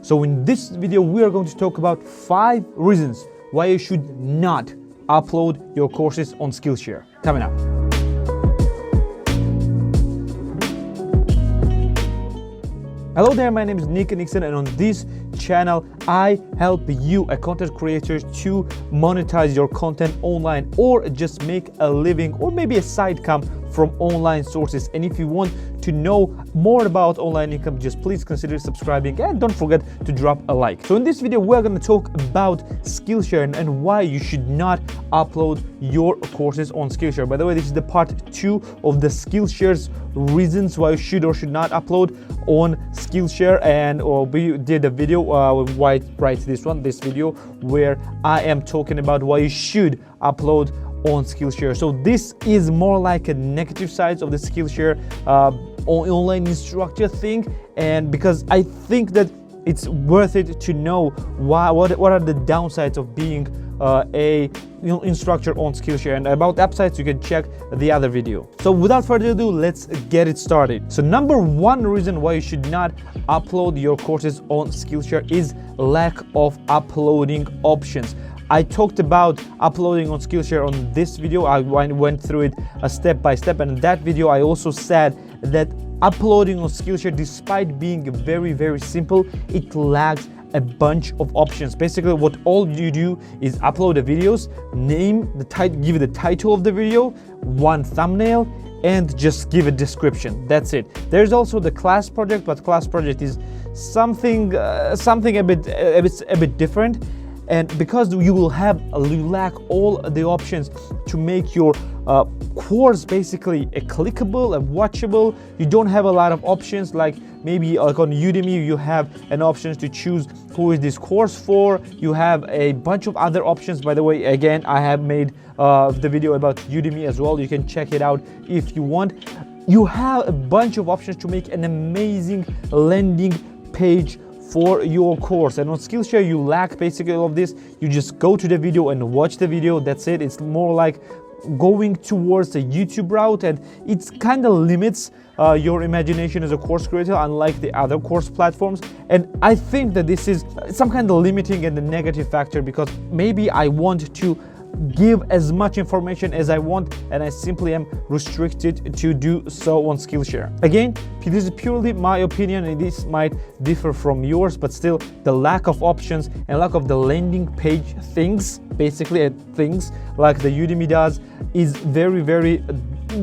So in this video, we are going to talk about 5 reasons why you should not upload your courses on Skillshare. Coming up. Hello there, my name is Nick Nixon, and on this channel I help you, a content creator, to monetize your content online or just make a living or maybe a side income from online sources. And if you want to know more about online income, just please consider subscribing and don't forget to drop a like. So in this video, we're going to talk about Skillshare and why you should not upload your courses on Skillshare. By the way, this is the part 2 of the Skillshare's reasons why you should or should not upload on Skillshare, and we did a video this video where I am talking about why you should upload on Skillshare. So this is more like a negative side of the Skillshare online instructor thing, and because I think that it's worth it to know what are the downsides of being a instructor on Skillshare. And about websites, you can check the other video. So without further ado, let's get it started. So number 1 reason why you should not upload your courses on Skillshare is lack of uploading options. I talked about uploading on Skillshare on this video. I went through it step by step, and in that video I also said that uploading on Skillshare, despite being very simple, it lacks a bunch of options. Basically, what all you do is upload the videos, give the title of the video, one thumbnail, and just give a description. That's it. There's also the class project, but class project is something a bit different. And because you lack all the options to make your course basically a clickable and watchable, you don't have a lot of options. Like maybe like on Udemy, you have an option to choose who is this course for. You have a bunch of other options. By the way, again, I have made the video about Udemy as well. You can check it out if you want. You have a bunch of options to make an amazing landing page for your course, and on Skillshare you lack basically all of this. You just go to the video and watch the video, that's it. It's more like going towards the YouTube route, and it kind of limits your imagination as a course creator, unlike the other course platforms. And I think that this is some kind of limiting and the negative factor, because maybe I want to give as much information as I want, and I simply am restricted to do so on Skillshare. Again, this is purely my opinion, and this might differ from yours, but still the lack of options and lack of the landing page things, basically things like the Udemy does, is very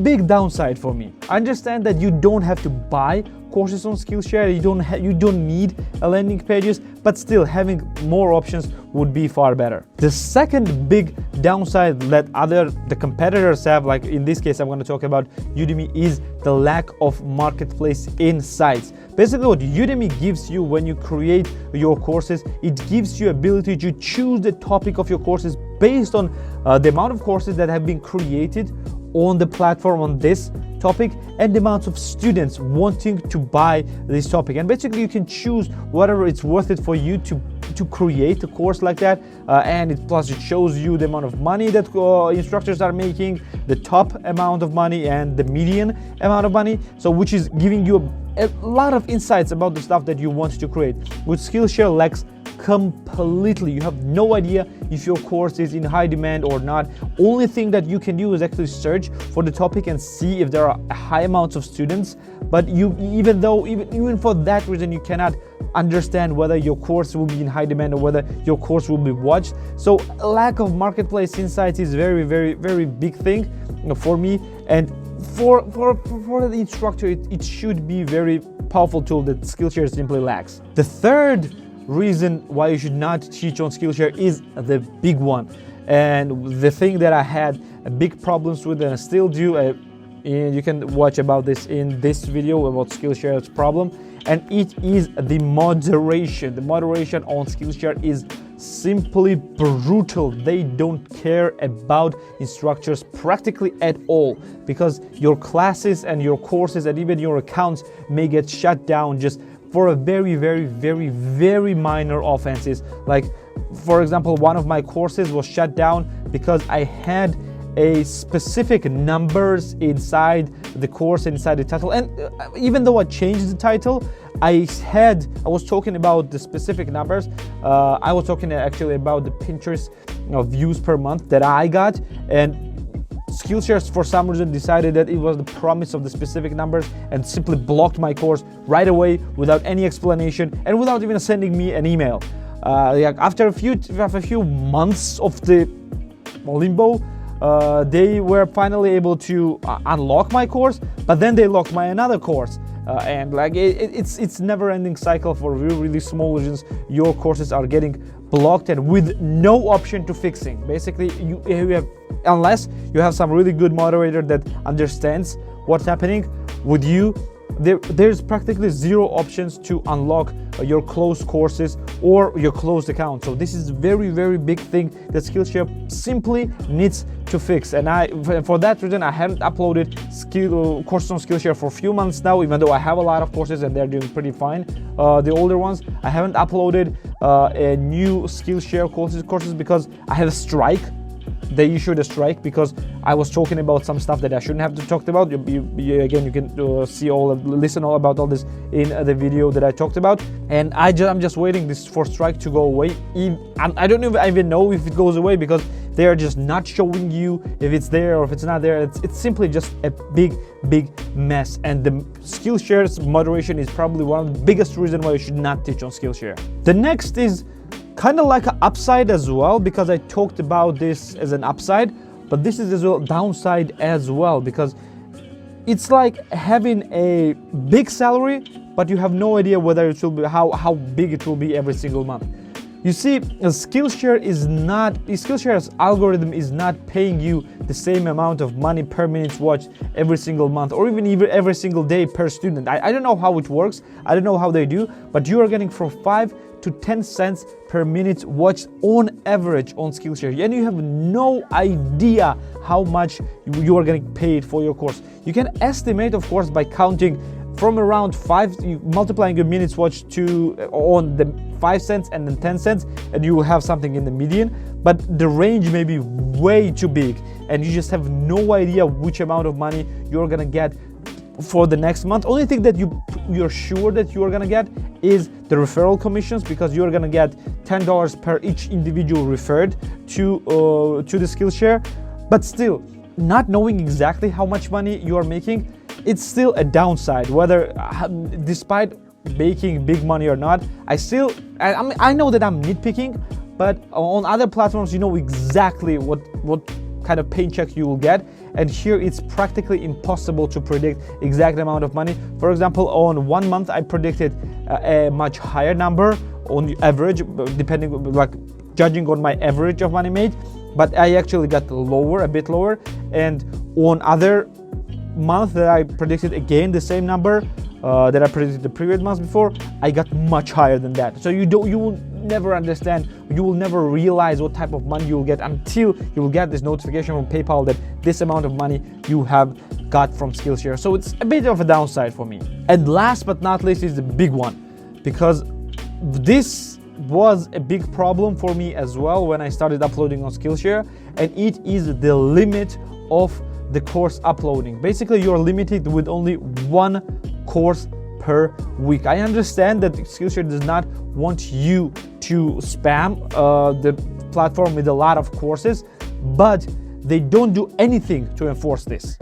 big downside for me. I understand that you don't have to buy courses on Skillshare, you don't need a landing pages, but still having more options would be far better. The second big downside that the competitors have, like in this case I'm going to talk about Udemy, is the lack of marketplace insights. Basically, what Udemy gives you when you create your courses, it gives you ability to choose the topic of your courses based on the amount of courses that have been created on the platform on this topic and the amount of students wanting to buy this topic. And basically you can choose whatever it's worth it for you to create a course like that, and plus it shows you the amount of money that instructors are making, the top amount of money and the median amount of money, so which is giving you a lot of insights about the stuff that you want to create. With Skillshare lacks completely. You have no idea if your course is in high demand or not. Only thing that you can do is actually search for the topic and see if there are high amounts of students, but even for that reason you cannot understand whether your course will be in high demand or whether your course will be watched. So lack of marketplace insights is very big thing for me, and for the instructor it should be very powerful tool that Skillshare simply lacks. The third reason why you should not teach on Skillshare is the big one, and the thing that I had big problems with and I still do, and you can watch about this in this video about Skillshare's problem, and it is the moderation. The moderation on Skillshare is simply brutal. They don't care about instructors practically at all, because your classes and your courses and even your accounts may get shut down just for a very minor offenses. Like, for example, one of my courses was shut down because I had a specific numbers inside the course, inside the title. And even though I changed the title, I was talking about the specific numbers. I was talking actually about the Pinterest views per month that I got, and Skillshare for some reason decided that it was the promise of the specific numbers and simply blocked my course right away without any explanation and without even sending me an email. After a few months of the limbo, they were finally able to unlock my course, but then they locked my another course. And like it's never-ending cycle for really small regions. Your courses are getting blocked and with no option to fixing. Basically, you have, unless you have some really good moderator that understands what's happening with you, there's practically zero options to unlock your closed courses or your closed account. So this is very big thing that Skillshare simply needs to fix. And for that reason, I haven't uploaded courses on Skillshare for a few months now, even though I have a lot of courses and they're doing pretty fine. The older ones, I haven't uploaded a new Skillshare courses because I have a strike. They issued a strike because I was talking about some stuff that I shouldn't have to talk about. Again, you can listen all about all this in the video that I talked about. And I'm just waiting for strike to go away. I don't even know if it goes away because they are just not showing you if it's there or if it's not there. It's simply just a big mess. And the Skillshare's moderation is probably one of the biggest reasons why you should not teach on Skillshare. The next is kind of like an upside as well, because I talked about this as an upside, but this is as well downside as well, because it's like having a big salary, but you have no idea whether it will be how big it will be every single month. You see, Skillshare's algorithm is not paying you the same amount of money per minute watched every single month, or even every single day per student. I don't know how it works. I don't know how they do, but you are getting from 5 to 10 cents per minute watched on average on Skillshare, and you have no idea how much you are getting paid for your course. You can estimate, of course, by counting from around 5, multiplying your minutes watched on the 5 cents and then 10 cents, and you will have something in the median. But the range may be way too big, and you just have no idea which amount of money you're gonna get for the next month. Only thing that you're sure that you are gonna get is the referral commissions, because you're gonna get $10 per each individual referred to the Skillshare. But still, not knowing exactly how much money you are making, it's still a downside. Whether despite making big money or not, I know that I'm nitpicking, but on other platforms you know exactly what kind of paycheck you will get, and here it's practically impossible to predict exact amount of money. For example, on 1 month I predicted a much higher number on the average, depending, like judging on my average of money made, but I actually got a bit lower. And on other month that I predicted again the same number that I predicted the previous month before, I got much higher than that. So you will never understand, you will never realize what type of money you will get until you will get this notification from PayPal that this amount of money you have got from Skillshare. So it's a bit of a downside for me. And last but not least is the big one, because this was a big problem for me as well when I started uploading on Skillshare, and it is the limit of the course uploading. Basically, you're limited with only 1 course per week. I understand that Skillshare does not want you to spam the platform with a lot of courses, but they don't do anything to enforce this.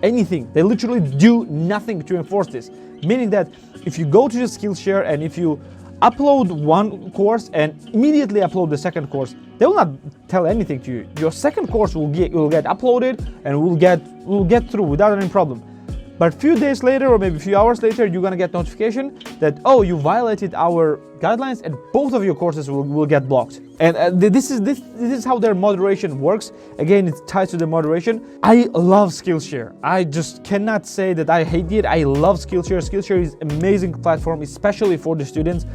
Anything. They literally do nothing to enforce this. Meaning that if you go to the Skillshare and if you upload 1 course and immediately upload the second course, they will not tell anything to you. Your second course will get uploaded and will get through without any problem. But a few days later, or maybe a few hours later, you're gonna get notification that, oh, you violated our guidelines, and both of your courses will get blocked. And this is how their moderation works. Again, it's tied to the moderation. I love Skillshare. I just cannot say that I hate it. I love Skillshare. Skillshare is an amazing platform, especially for the students.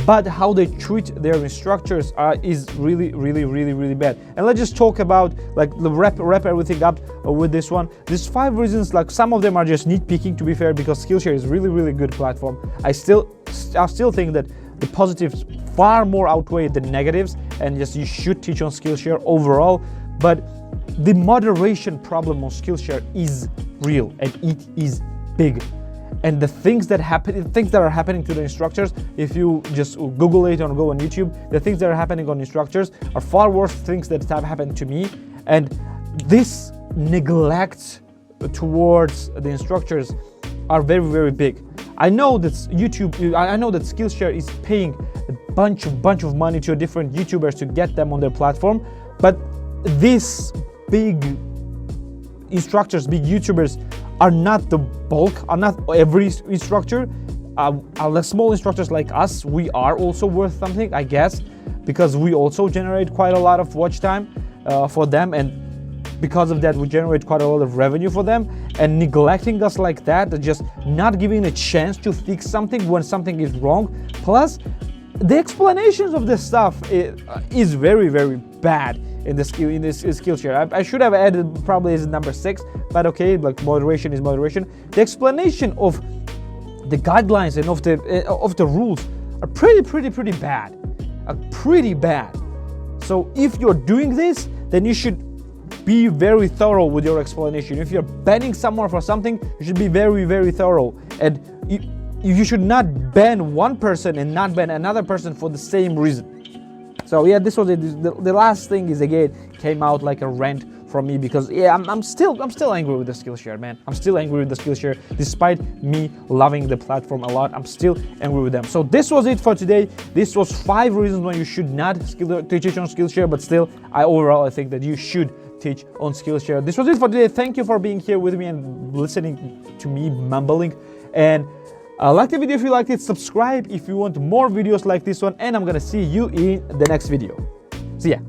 But how they treat their instructors is really bad. And let's just talk about, like, wrap everything up with this one. There's 5 reasons. Like, some of them are just nitpicking, to be fair, because Skillshare is really good platform. I still think that the positives far more outweigh the negatives, and just you should teach on Skillshare overall. But the moderation problem on Skillshare is real and it is big. And the things that are happening to the instructors, if you just Google it or go on YouTube, the things that are happening on instructors are far worse things that have happened to me. And this neglect towards the instructors are very, very big. I know that I know that Skillshare is paying a bunch of money to different YouTubers to get them on their platform, but these big instructors, big YouTubers are not the bulk, are not every instructor. The small instructors like us, we are also worth something, I guess, because we also generate quite a lot of watch time for them, and because of that we generate quite a lot of revenue for them. And neglecting us like that, just not giving a chance to fix something when something is wrong, plus the explanations of this stuff is very, very bad in this Skillshare. I should have added probably as number 6, but okay, like moderation is moderation. The explanation of the guidelines and of the rules are pretty bad, pretty bad. So if you're doing this, then you should be very thorough with your explanation. If you're banning someone for something, you should be very, very thorough, and you should not ban one person and not ban another person for the same reason. So yeah, this was it. The last thing is, again, came out like a rant from me, because yeah, I'm still angry with the Skillshare, man. I'm still angry with the Skillshare, despite me loving the platform a lot. I'm still angry with them. So this was it for today. This was 5 reasons why you should not teach on Skillshare, but still, I think that you should teach on Skillshare. This was it for today. Thank you for being here with me and listening to me mumbling. And like the video if you liked it, subscribe if you want more videos like this one, and I'm gonna see you in the next video. See ya.